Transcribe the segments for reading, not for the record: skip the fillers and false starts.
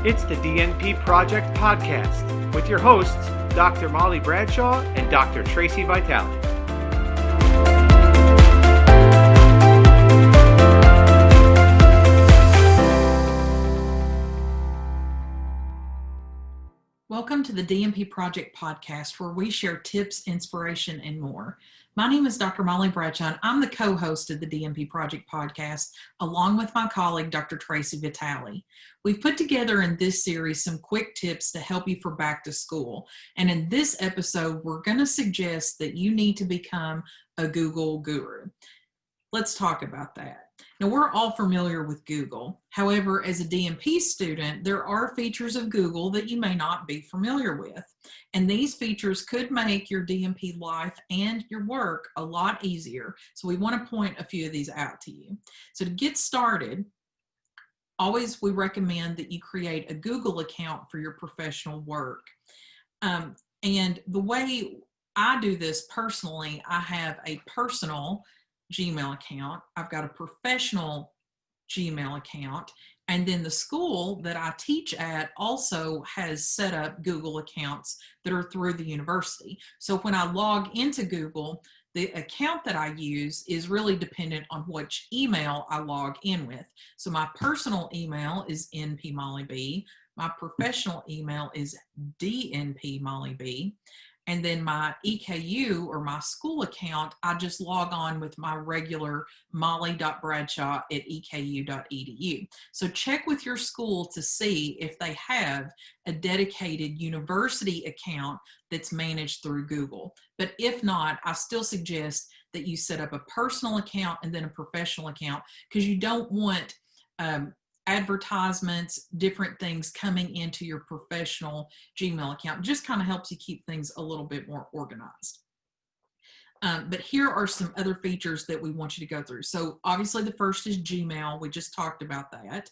It's the DNP Project Podcast with your hosts, Dr. Molly Bradshaw and Dr. Tracy Vitale. Welcome to the DNP Project Podcast, where we share tips, inspiration, and more. My name is Dr. Molly Bradshaw, and I'm the co-host of the DNP Project Podcast, along with my colleague, Dr. Tracy Vitale. We've put together in this series some quick tips to help you for back to school. And in this episode, we're going to suggest that you need to become a Google guru. Let's talk about that. Now, we're all familiar with Google. However, as a DNP student, there are features of Google that you may not be familiar with. And these features could make your DNP life and your work a lot easier. So we want to point a few of these out to you. So to get started, always we recommend that you create a Google account for your professional work. And the way I do this personally, I have a personal Gmail account. I've got a professional Gmail account, and then the school that I teach at also has set up Google accounts that are through the university. So when I log into Google, the account that I use is really dependent on which email I log in with. So my personal email is npmollyb. My professional email is dnpmollyb. And then my EKU or my school account, I just log on with my regular molly.bradshaw@eku.edu. So check with your school to see if they have a dedicated university account that's managed through Google. But if not, I still suggest that you set up a personal account and then a professional account, because you don't want advertisements, different things coming into your professional Gmail account. It just kind of helps you keep things a little bit more organized. But here are some other features that we want you to go through. So obviously the first is Gmail. We just talked about that.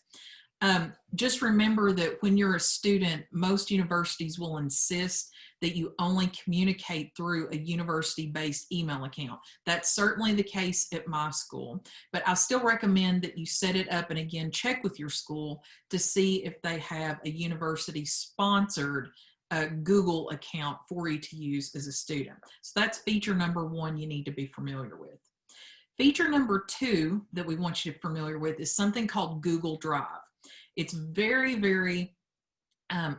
Just remember that when you're a student, most universities will insist that you only communicate through a university-based email account. That's certainly the case at my school, but I still recommend that you set it up and again, check with your school to see if they have a university-sponsored Google account for you to use as a student. So that's feature number one you need to be familiar with. Feature number two that we want you to be familiar with is something called Google Drive. It's very, very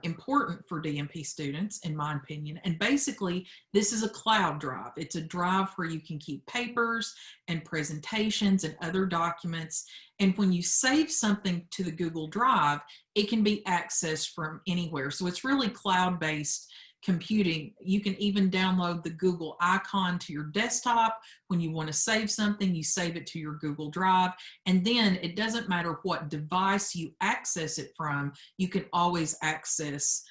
important for DNP students, in my opinion. And basically, this is a cloud drive. It's a drive where you can keep papers and presentations and other documents. And when you save something to the Google Drive, it can be accessed from anywhere. So it's really cloud-based computing. You can even download the Google icon to your desktop. When you want to save something, you save it to your Google Drive. And then it doesn't matter what device you access it from, you can always access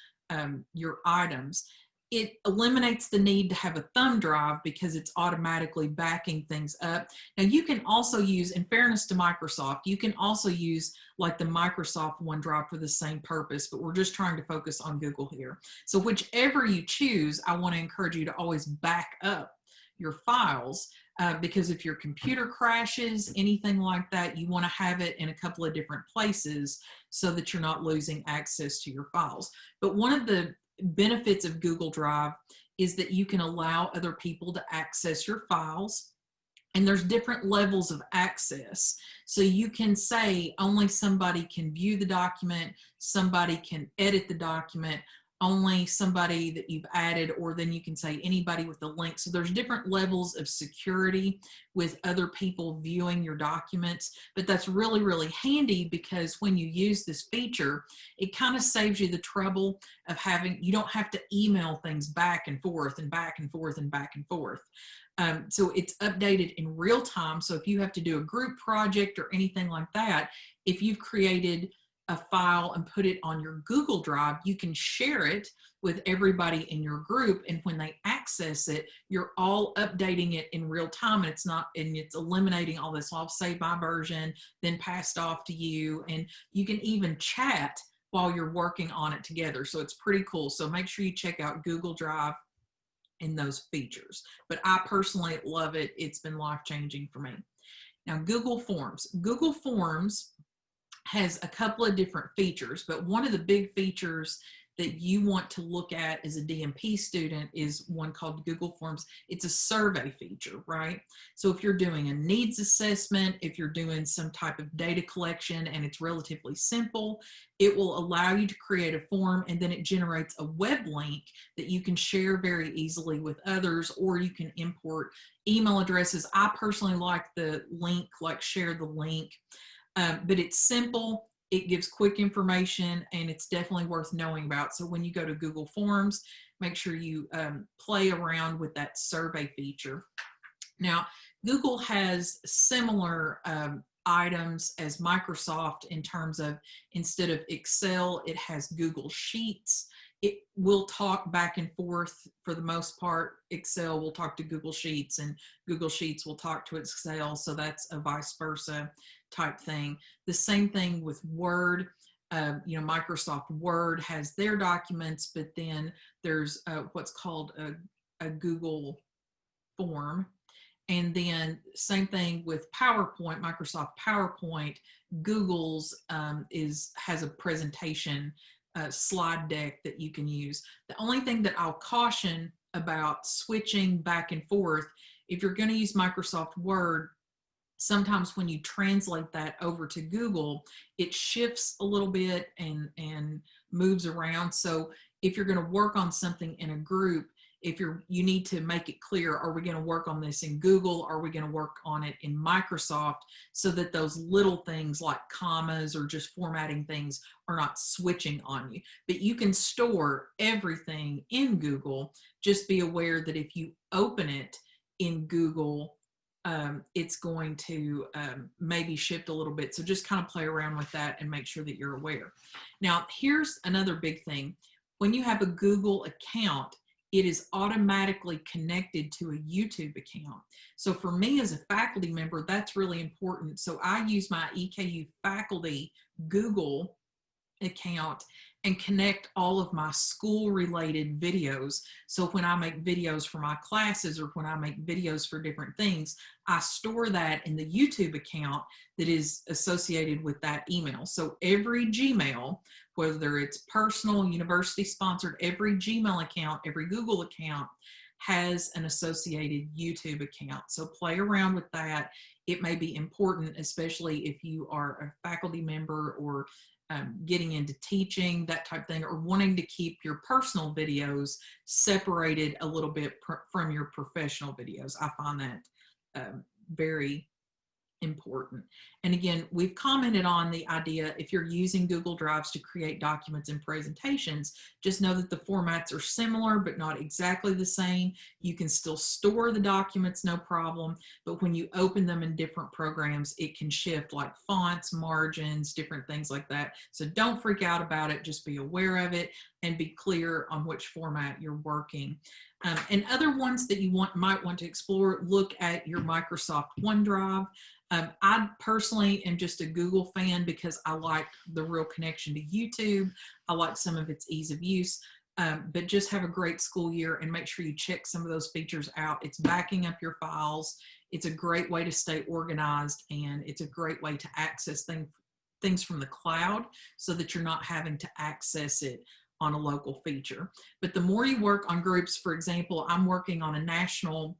your items. It eliminates the need to have a thumb drive because it's automatically backing things up. Now you can also use, in fairness to Microsoft, you can also use like the Microsoft OneDrive for the same purpose, but we're just trying to focus on Google here. So whichever you choose, I want to encourage you to always back up your files because if your computer crashes, anything like that, you want to have it in a couple of different places so that you're not losing access to your files. But one of the benefits of Google Drive is that you can allow other people to access your files, and there's different levels of access. So you can say only somebody can view the document, somebody can edit the document, only somebody that you've added, or then you can say anybody with a link. So there's different levels of security with other people viewing your documents, but that's really, really handy because when you use this feature, it kind of saves you the trouble of you don't have to email things back and forth and back and forth and back and forth. So it's updated in real time. So if you have to do a group project or anything like that, if you've created a file and put it on your Google Drive, you can share it with everybody in your group. And when they access it, you're all updating it in real time, and it's eliminating all this. So I'll save my version, then passed off to you. And you can even chat while you're working on it together. So it's pretty cool. So make sure you check out Google Drive and those features. But I personally love it. It's been life-changing for me. Now, Google Forms. Google Forms has a couple of different features, but one of the big features that you want to look at as a DNP student is one called Google Forms. It's a survey feature, right? So if you're doing a needs assessment, if you're doing some type of data collection and it's relatively simple, it will allow you to create a form, and then it generates a web link that you can share very easily with others, or you can import email addresses. I personally like the link, like share the link, but it's simple. It gives quick information, and it's definitely worth knowing about. So when you go to Google Forms, make sure you play around with that survey feature. Now, Google has similar items as Microsoft in terms of, instead of Excel, it has Google Sheets. It will talk back and forth for the most part. Excel will talk to Google Sheets, and Google Sheets will talk to Excel. So that's a vice versa type thing. The same thing with Word. Microsoft Word has their documents, but then there's what's called a Google form. And then same thing with PowerPoint, Microsoft PowerPoint. Google's has a presentation slide deck that you can use. The only thing that I'll caution about switching back and forth, if you're going to use Microsoft Word, sometimes when you translate that over to Google, it shifts a little bit and moves around. So if you're going to work on something in a group, you need to make it clear, are we going to work on this in Google? Are we going to work on it in Microsoft? So that those little things like commas or just formatting things are not switching on you. But you can store everything in Google. Just be aware that if you open it in Google, it's going to maybe shift a little bit. So just kind of play around with that and make sure that you're aware. Now, here's another big thing. When you have a Google account, it is automatically connected to a YouTube account. So for me as a faculty member, that's really important. So I use my EKU faculty Google account and connect all of my school related videos. So when I make videos for my classes or when I make videos for different things, I store that in the YouTube account that is associated with that email. So every Gmail, whether it's personal, university sponsored, every Gmail account, every Google account has an associated YouTube account. So play around with that. It may be important, especially if you are a faculty member or getting into teaching, that type of thing, or wanting to keep your personal videos separated a little bit from your professional videos. I find that very important. And again, we've commented on the idea, if you're using Google Drives to create documents and presentations, just know that the formats are similar, but not exactly the same. You can still store the documents, no problem, but when you open them in different programs, it can shift, like fonts, margins, different things like that. So don't freak out about it, just be aware of it and be clear on which format you're working. And other ones that you might want to explore, look at your Microsoft OneDrive. I personally am just a Google fan because I like the real connection to YouTube. I like some of its ease of use, but just have a great school year and make sure you check some of those features out. It's backing up your files. It's a great way to stay organized, and it's a great way to access things from the cloud so that you're not having to access it on a local feature. But the more you work on groups, for example, I'm working on a national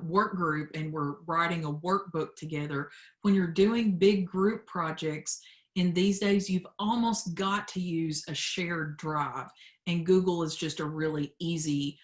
work group and we're writing a workbook together. When you're doing big group projects in these days, you've almost got to use a shared drive, and Google is just a really easy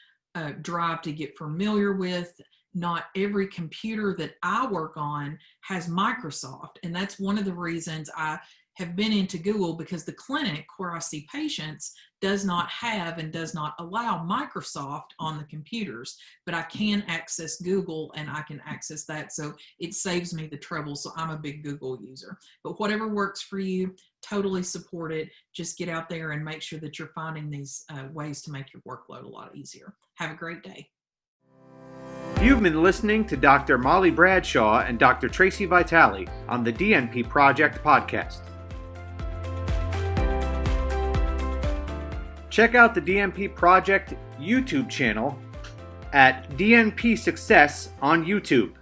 drive to get familiar with. Not every computer that I work on has Microsoft, and that's one of the reasons I have been into Google, because the clinic where I see patients does not have and does not allow Microsoft on the computers, but I can access Google and I can access that. So it saves me the trouble. So I'm a big Google user, but whatever works for you, totally support it. Just get out there and make sure that you're finding these ways to make your workload a lot easier. Have a great day. You've been listening to Dr. Molly Bradshaw and Dr. Tracy Vitale on the DNP Project Podcast. Check out the DNP Project YouTube channel at DNP Success on YouTube.